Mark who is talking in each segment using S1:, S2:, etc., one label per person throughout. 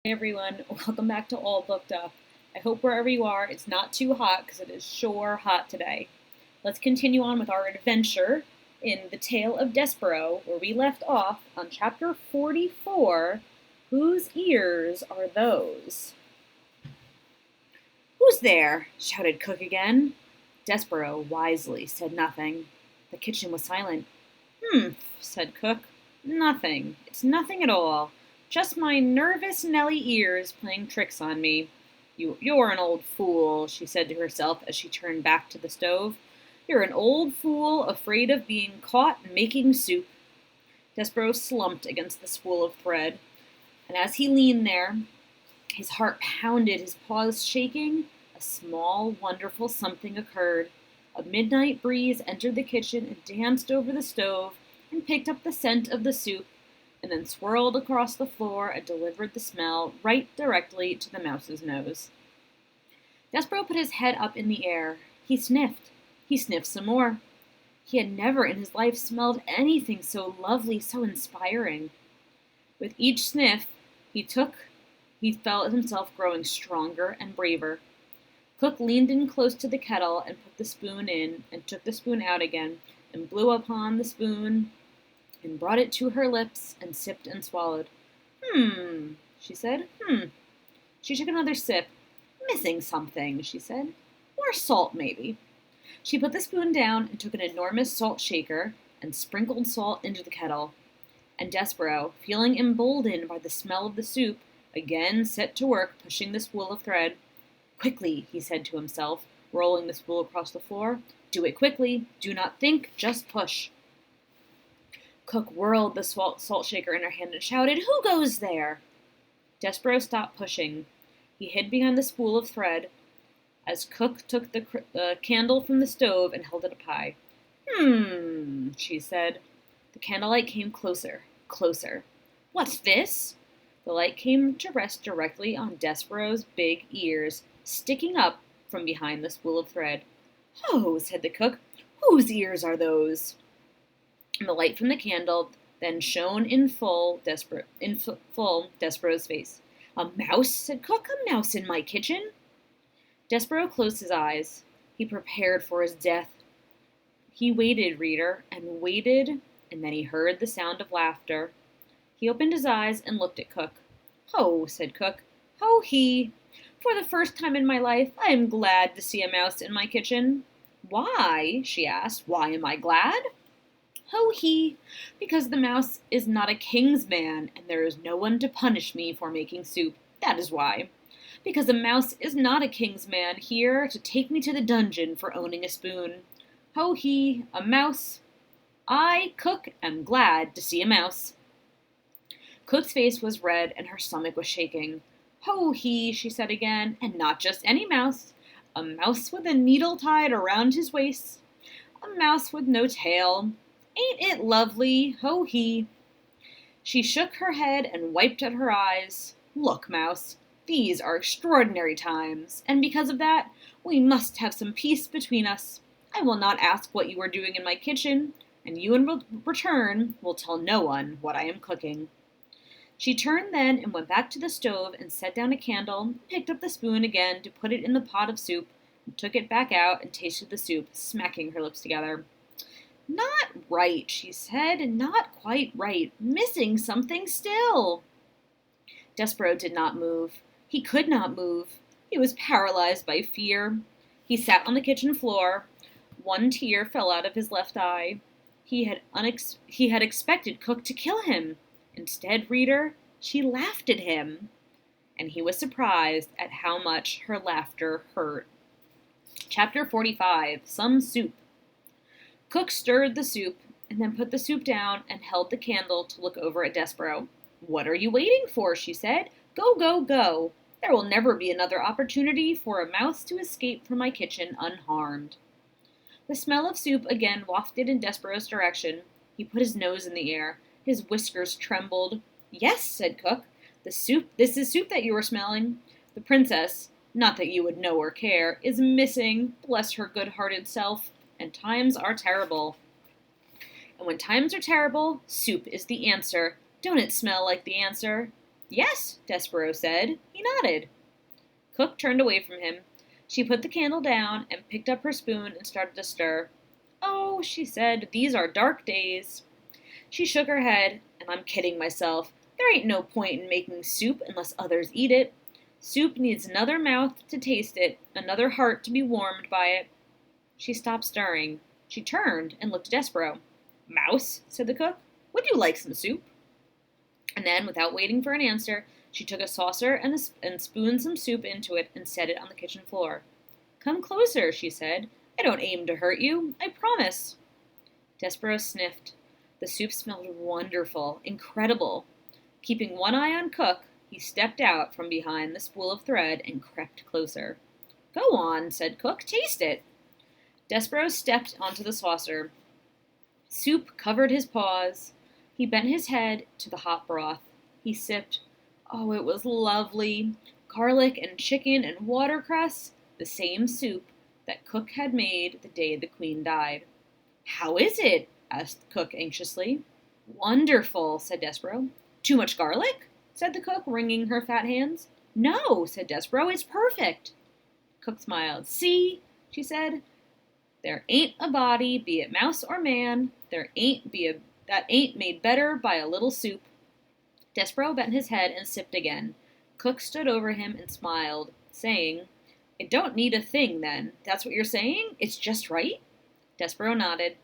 S1: Hey everyone, welcome back to All Booked Up. I hope wherever you are, it's not too hot because it is sure hot today. Let's continue on with our adventure in The Tale of Despereaux, where we left off on chapter 44, Whose Ears Are Those? Who's there? Shouted Cook again. Despereaux wisely said nothing. The kitchen was silent. Said Cook. Nothing. It's nothing at all. Just my nervous Nelly ears playing tricks on me. You're an old fool, she said to herself as she turned back to the stove. You're an old fool afraid of being caught making soup. Despereaux slumped against the spool of thread, and as he leaned there, his heart pounded, his paws shaking, a small, wonderful something occurred. A midnight breeze entered the kitchen and danced over the stove and picked up the scent of the soup, and then swirled across the floor and delivered the smell right directly to the mouse's nose. Despereaux put his head up in the air. He sniffed. He sniffed some more. He had never in his life smelled anything so lovely, so inspiring. With each sniff he felt himself growing stronger and braver. Cook leaned in close to the kettle and put the spoon in and took the spoon out again and blew upon the spoon and brought it to her lips and sipped and swallowed. She said. She took another sip. Missing something, she said. More salt, maybe. She put the spoon down and took an enormous salt shaker and sprinkled salt into the kettle. And Despereaux, feeling emboldened by the smell of the soup, again set to work pushing the spool of thread. Quickly, he said to himself, rolling the spool across the floor. Do it quickly. Do not think, just push. Cook whirled the salt shaker in her hand and shouted, Who goes there? Despereaux stopped pushing. He hid behind the spool of thread as Cook took the candle from the stove and held it up high. She said. The candlelight came closer, closer. What's this? The light came to rest directly on Despereaux's big ears, sticking up from behind the spool of thread. Oh, said the cook, whose ears are those? And the light from the candle then shone in full Despereaux's face. A mouse, said Cook, a mouse in my kitchen. Despereaux closed his eyes. He prepared for his death. He waited, reader, and waited, and then he heard the sound of laughter. He opened his eyes and looked at Cook. Ho, said Cook. Ho he! For the first time in my life, I am glad to see a mouse in my kitchen. Why? She asked. Why am I glad? Ho he! Because the mouse is not a king's man, and there is no one to punish me for making soup. That is why. Because a mouse is not a king's man here to take me to the dungeon for owning a spoon. Ho he! A mouse! I, Cook, am glad to see a mouse. Cook's face was red and her stomach was shaking. Ho he, she said again, and not just any mouse. A mouse with a needle tied around his waist. A mouse with no tail. Ain't it lovely? Ho he. She shook her head and wiped at her eyes. Look, Mouse, these are extraordinary times, and because of that, we must have some peace between us. I will not ask what you are doing in my kitchen, and you in return will tell no one what I am cooking. She turned then and went back to the stove and set down a candle, picked up the spoon again to put it in the pot of soup, and took it back out and tasted the soup, smacking her lips together. Not right, she said, not quite right, missing something still. Despereaux did not move. He could not move. He was paralyzed by fear. He sat on the kitchen floor. One tear fell out of his left eye. He had expected Cook to kill him. Instead, reader, she laughed at him. And he was surprised at how much her laughter hurt. Chapter 45, Some Soup. Cook stirred the soup, and then put the soup down and held the candle to look over at Despereaux. What are you waiting for? She said. Go, go, go. There will never be another opportunity for a mouse to escape from my kitchen unharmed. The smell of soup again wafted in Despereaux's direction. He put his nose in the air. His whiskers trembled. Yes, said Cook. This is soup that you are smelling. The princess, not that you would know or care, is missing, bless her good-hearted self. And times are terrible. And when times are terrible, soup is the answer. Don't it smell like the answer? Yes, Despereaux said. He nodded. Cook turned away from him. She put the candle down and picked up her spoon and started to stir. Oh, she said, these are dark days. She shook her head, and I'm kidding myself. There ain't no point in making soup unless others eat it. Soup needs another mouth to taste it, another heart to be warmed by it. She stopped stirring. She turned and looked at Despereaux. Mouse, said the cook, would you like some soup? And then, without waiting for an answer, she took a saucer and spooned some soup into it and set it on the kitchen floor. Come closer, she said. I don't aim to hurt you, I promise. Despereaux sniffed. The soup smelled wonderful, incredible. Keeping one eye on Cook, he stepped out from behind the spool of thread and crept closer. Go on, said Cook, taste it. Despereaux stepped onto the saucer. Soup covered his paws. He bent his head to the hot broth. He sipped. Oh, it was lovely. Garlic and chicken and watercress. The same soup that Cook had made the day the Queen died. How is it? Asked Cook anxiously. Wonderful, said Despereaux. Too much garlic? Said the cook, wringing her fat hands. No, said Despereaux, it's perfect. Cook smiled. See, she said, there ain't a body, be it mouse or man, that ain't made better by a little soup. Despereaux bent his head and sipped again. Cook stood over him and smiled, saying, It don't need a thing, then. That's what you're saying? It's just right? Despereaux nodded.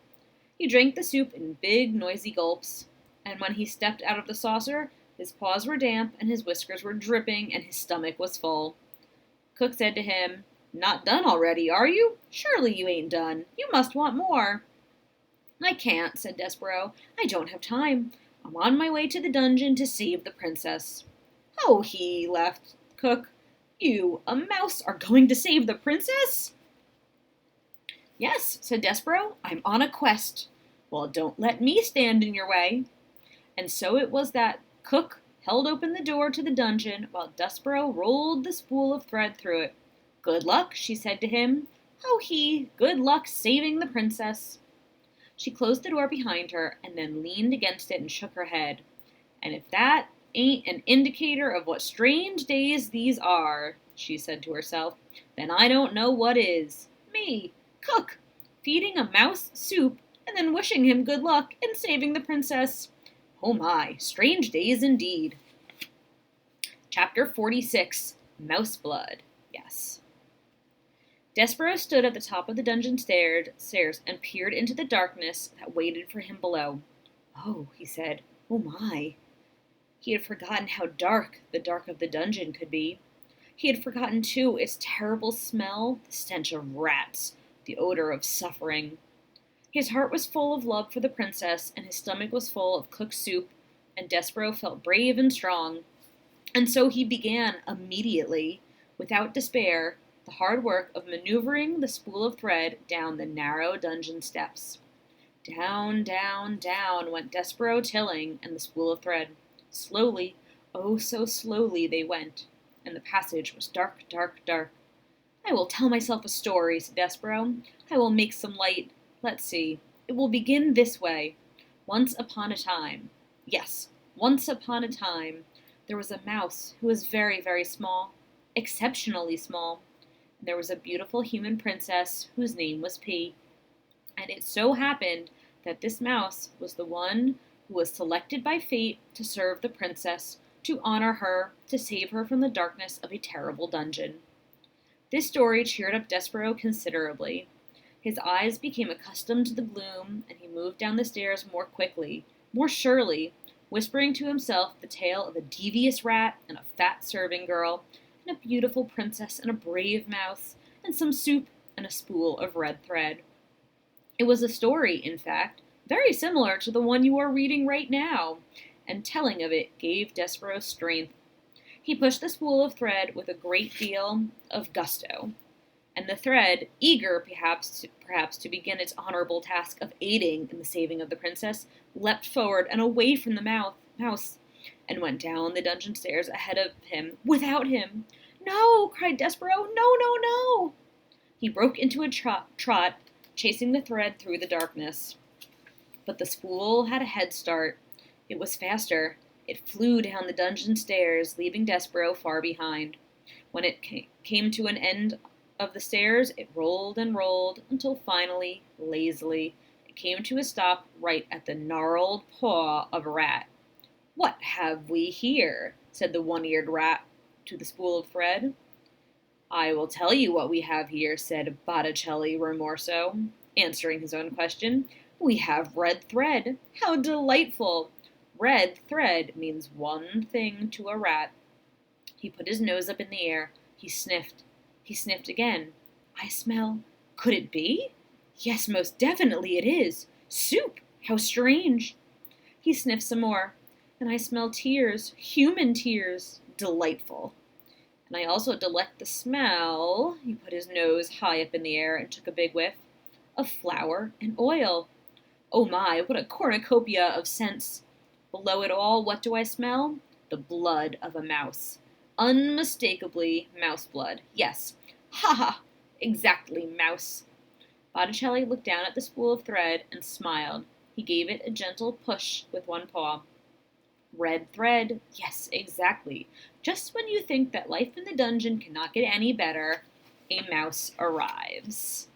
S1: He drank the soup in big, noisy gulps, and when he stepped out of the saucer, his paws were damp and his whiskers were dripping and his stomach was full. Cook said to him, Not done already, are you? Surely you ain't done. You must want more. I can't, said Despereaux. I don't have time. I'm on my way to the dungeon to save the princess. Oh, he laughed Cook. You, a mouse, are going to save the princess? Yes, said Despereaux. I'm on a quest. Well, don't let me stand in your way. And so it was that Cook held open the door to the dungeon while Despereaux rolled the spool of thread through it. Good luck, she said to him. Oh, good luck saving the princess. She closed the door behind her and then leaned against it and shook her head. And if that ain't an indicator of what strange days these are, she said to herself, then I don't know what is. Me, Cook, feeding a mouse soup and then wishing him good luck in saving the princess. Oh my, strange days indeed. Chapter 46, Mouse Blood. Yes. Despereaux stood at the top of the dungeon stairs and peered into the darkness that waited for him below. Oh, he said, oh my. He had forgotten how dark the dark of the dungeon could be. He had forgotten, too, its terrible smell, the stench of rats, the odor of suffering. His heart was full of love for the princess, and his stomach was full of cooked soup, and Despereaux felt brave and strong. And so he began immediately, without despair, the hard work of maneuvering the spool of thread down the narrow dungeon steps. Down, down, down went Despereaux Tilling and the spool of thread. Slowly, oh so slowly they went, and the passage was dark, dark, dark. I will tell myself a story, said Despereaux. I will make some light. Let's see. It will begin this way. Once upon a time. Yes, once upon a time, there was a mouse who was very, very small, exceptionally small. And there was a beautiful human princess whose name was P. And it so happened that this mouse was the one who was selected by fate to serve the princess, to honor her, to save her from the darkness of a terrible dungeon. This story cheered up Despereaux considerably. His eyes became accustomed to the gloom, and he moved down the stairs more quickly, more surely, whispering to himself the tale of a devious rat and a fat serving girl, and a beautiful princess and a brave mouse, and some soup and a spool of red thread. It was a story, in fact, very similar to the one you are reading right now, and telling of it gave Despereaux strength. He pushed the spool of thread with a great deal of gusto, and the thread, eager perhaps to begin its honorable task of aiding in the saving of the princess, leapt forward and away from the mouse, and went down the dungeon stairs ahead of him, without him. No, cried Despereaux, no, no, no! He broke into a trot, chasing the thread through the darkness. But the spool had a head start. It was faster, It flew down the dungeon stairs, leaving Despereaux far behind. When it came to an end of the stairs, it rolled and rolled until finally, lazily, it came to a stop right at the gnarled paw of a rat. "What have we here?" said the one-eared rat to the spool of thread. "I will tell you what we have here," said Botticelli Remorso, answering his own question. "We have red thread. How delightful! Red thread means one thing to a rat." He put his nose up in the air. He sniffed. He sniffed again. "I smell. Could it be? Yes, most definitely it is. Soup! How strange!" He sniffed some more. "And I smell tears. Human tears. Delightful. And I also detect the smell," he put his nose high up in the air and took a big whiff, "of flour and oil. Oh my, what a cornucopia of scents! Below it all, what do I smell? The blood of a mouse. Unmistakably mouse blood. Yes. Ha ha! Exactly mouse." Botticelli looked down at the spool of thread and smiled. He gave it a gentle push with one paw. "Red thread. Yes, exactly. Just when you think that life in the dungeon cannot get any better, a mouse arrives."